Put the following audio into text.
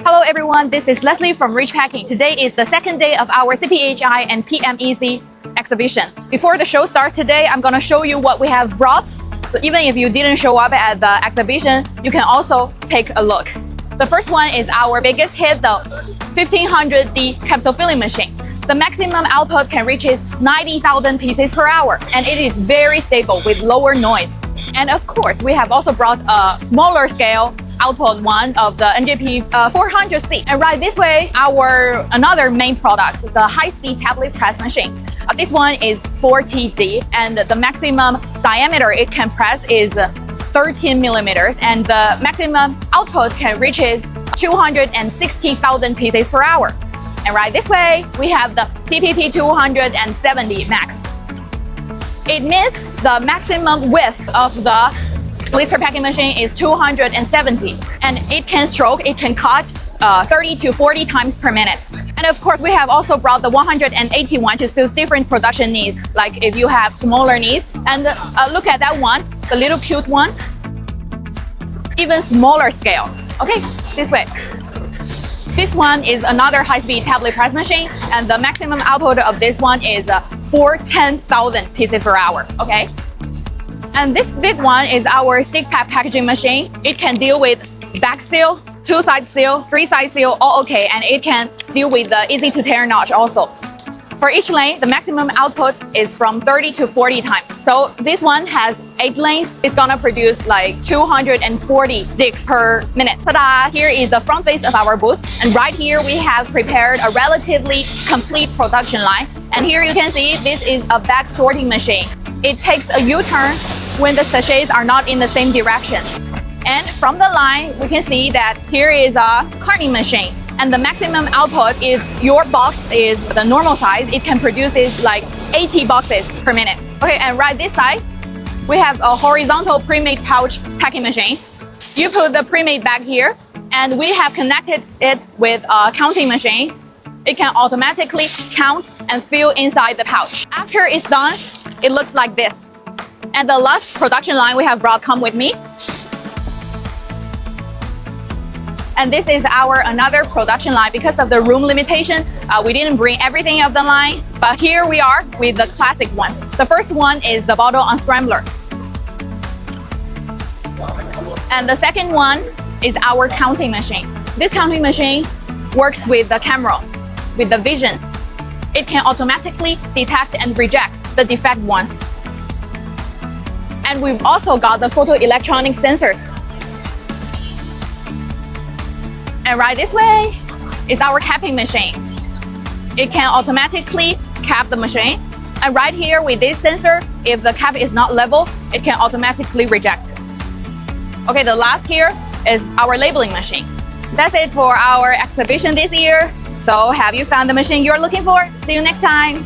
Hello everyone, this is Leslie from Rich Packing. Today is the second day of our CPHI and PMEC exhibition. Before the show starts today, I'm gonna show you what we have brought. So even if you didn't show up at the exhibition, you can also take a look. The first one is our biggest hit, the 1500D Capsule Filling Machine. The maximum output can reach 90,000 pieces per hour, and it is very stable with lower noise. And of course, we have also brought a smaller scale output one of the NJP-400C. And right this way, our another main product, the High-Speed Tablet Press Machine. This one is 40D, and the maximum diameter it can press is 13 millimeters, and the maximum output can reach 260,000 pieces per hour. And right this way, we have the DPP270max. It means the maximum width of the blister packing machine is 270, and it can cut 30 to 40 times per minute. And of course, we have also brought the 181 to suit different production needs, like if you have smaller needs. And look at that one, the little cute one, even smaller scale. Okay, this way. This one is another high-speed tablet press machine, and the maximum output of this one is 410,000 pieces per hour, okay? And this big one is our stick pack packaging machine. It can deal with back seal, 2-side seal, 3-side seal, all okay, and it can deal with the easy to tear notch also. For each lane, the maximum output is from 30 to 40 times. So this one has 8 lanes. It's gonna produce like 240 sticks per minute. Ta-da! Here is the front face of our booth. And right here, we have prepared a relatively complete production line. And here you can see this is a bag sorting machine. It takes a U-turn when the sachets are not in the same direction. And from the line, we can see that here is a cartoning machine. And the maximum output, if your box is the normal size, it can produce like 80 boxes per minute. Okay, and right this side, we have a horizontal Premade Pouch Packing Machine. You put the Premade bag here, and we have connected it with a counting machine. It can automatically count and fill inside the pouch. After it's done, it looks like this. And the last production line we have brought come with me. And this is our another production line. Because of the room limitation, we didn't bring everything of the line, but here we are with the classic ones. The first one is the bottle unscrambler. And the second one is our counting machine. This counting machine works with the camera, with the vision. It can automatically detect and reject the defect ones. And we've also got the photoelectronic sensors. And right this way is our capping machine. It can automatically cap the machine. And right here with this sensor, if the cap is not level, it can automatically reject. Okay, the last here is our labeling machine. That's it for our exhibition this year. So have you found the machine you're looking for? See you next time.